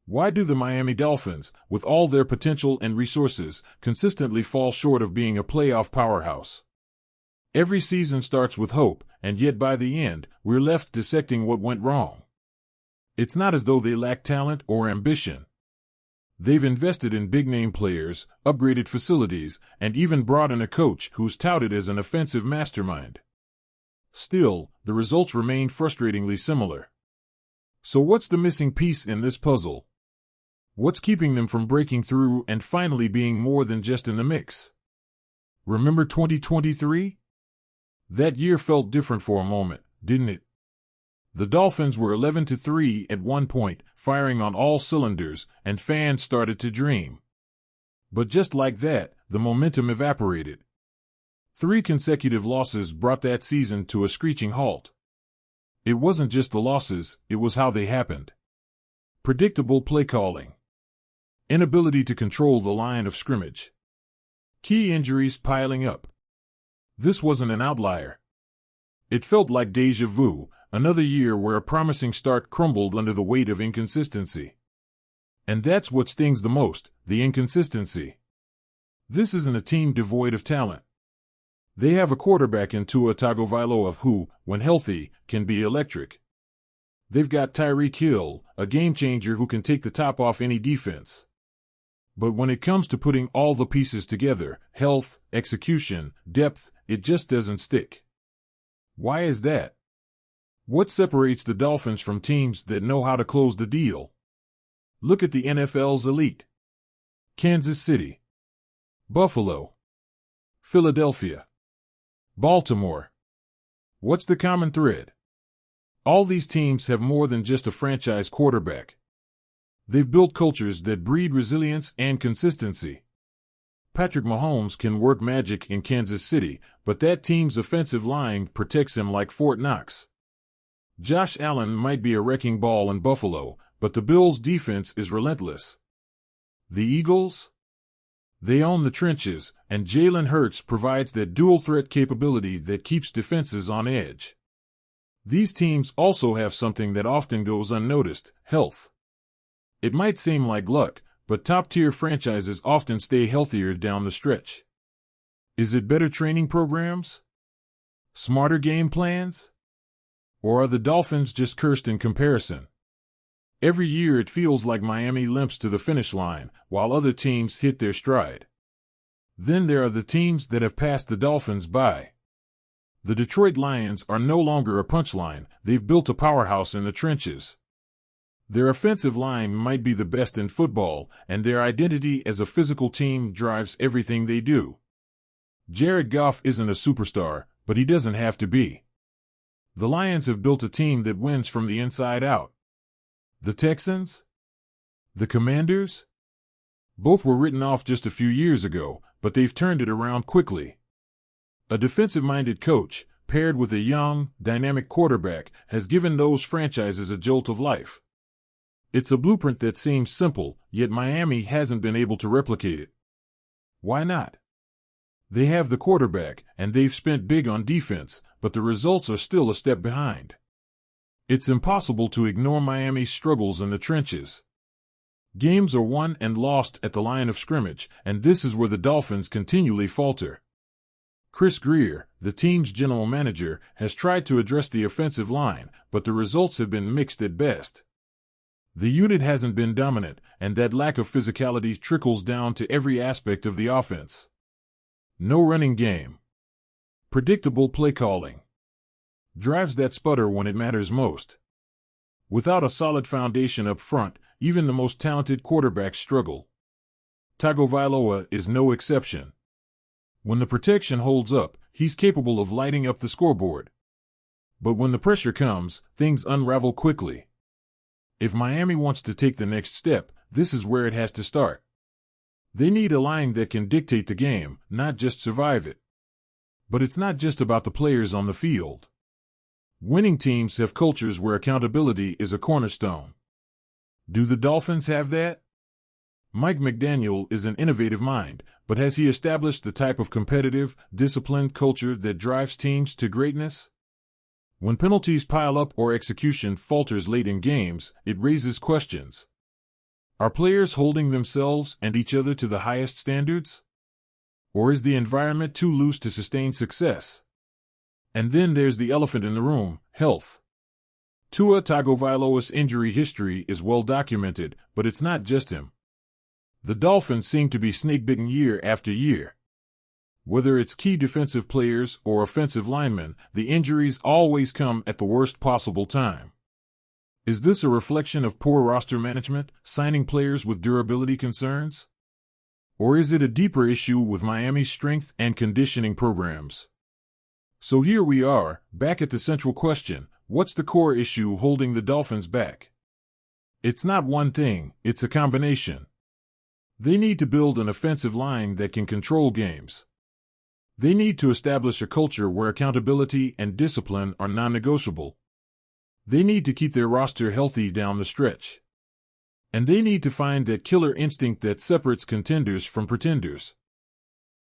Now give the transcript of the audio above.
Why do the Miami Dolphins, with all their potential and resources, consistently fall short of being a playoff powerhouse? Every season starts with hope, and yet by the end, we're left dissecting what went wrong. It's not as though they lack talent or ambition. They've invested in big-name players, upgraded facilities, and even brought in a coach who's touted as an offensive mastermind. Still, the results remain frustratingly similar. So what's the missing piece in this puzzle? What's keeping them from breaking through and finally being more than just in the mix? Remember 2023? That year felt different for a moment, didn't it? The Dolphins were 11-3 at one point, firing on all cylinders, and fans started to dream. But just like that, the momentum evaporated. 3 consecutive losses brought that season to a screeching halt. It wasn't just the losses, it was how they happened. Predictable play calling. Inability to control the line of scrimmage. Key injuries piling up. This wasn't an outlier. It felt like déjà vu, another year where a promising start crumbled under the weight of inconsistency. And that's what stings the most, the inconsistency. This isn't a team devoid of talent. They have a quarterback in Tua Tagovailoa who, when healthy, can be electric. They've got Tyreek Hill, a game-changer who can take the top off any defense. But when it comes to putting all the pieces together, health, execution, depth, it just doesn't stick. Why is that? What separates the Dolphins from teams that know how to close the deal? Look at the NFL's elite. Kansas City, Buffalo, Philadelphia, Baltimore. What's the common thread? All these teams have more than just a franchise quarterback. They've built cultures that breed resilience and consistency. Patrick Mahomes can work magic in Kansas City, but that team's offensive line protects him like Fort Knox. Josh Allen might be a wrecking ball in Buffalo, but the Bills' defense is relentless. The Eagles? They own the trenches, and Jalen Hurts provides that dual-threat capability that keeps defenses on edge. These teams also have something that often goes unnoticed: health. It might seem like luck, but top-tier franchises often stay healthier down the stretch. Is it better training programs? Smarter game plans? Or are the Dolphins just cursed in comparison? Every year it feels like Miami limps to the finish line, while other teams hit their stride. Then there are the teams that have passed the Dolphins by. The Detroit Lions are no longer a punchline, they've built a powerhouse in the trenches. Their offensive line might be the best in football, and their identity as a physical team drives everything they do. Jared Goff isn't a superstar, but he doesn't have to be. The Lions have built a team that wins from the inside out. The Texans? The Commanders? Both were written off just a few years ago, but they've turned it around quickly. A defensive-minded coach, paired with a young, dynamic quarterback, has given those franchises a jolt of life. It's a blueprint that seems simple, yet Miami hasn't been able to replicate it. Why not? They have the quarterback, and they've spent big on defense, but the results are still a step behind. It's impossible to ignore Miami's struggles in the trenches. Games are won and lost at the line of scrimmage, and this is where the Dolphins continually falter. Chris Grier, the team's general manager, has tried to address the offensive line, but the results have been mixed at best. The unit hasn't been dominant, and that lack of physicality trickles down to every aspect of the offense. No running game. Predictable play calling. Drives that sputter when it matters most. Without a solid foundation up front, even the most talented quarterbacks struggle. Tagovailoa is no exception. When the protection holds up, he's capable of lighting up the scoreboard. But when the pressure comes, things unravel quickly. If Miami wants to take the next step, this is where it has to start. They need a line that can dictate the game, not just survive it. But it's not just about the players on the field. Winning teams have cultures where accountability is a cornerstone. Do the Dolphins have that? Mike McDaniel is an innovative mind, but has he established the type of competitive, disciplined culture that drives teams to greatness? When penalties pile up or execution falters late in games, it raises questions. Are players holding themselves and each other to the highest standards? Or is the environment too loose to sustain success? And then there's the elephant in the room, health. Tua Tagovailoa's injury history is well documented, but it's not just him. The Dolphins seem to be snake-bitten year after year. Whether it's key defensive players or offensive linemen, the injuries always come at the worst possible time. Is this a reflection of poor roster management, signing players with durability concerns? Or is it a deeper issue with Miami's strength and conditioning programs? So here we are, back at the central question: what's the core issue holding the Dolphins back? It's not one thing, it's a combination. They need to build an offensive line that can control games. They need to establish a culture where accountability and discipline are non-negotiable. They need to keep their roster healthy down the stretch. And they need to find that killer instinct that separates contenders from pretenders.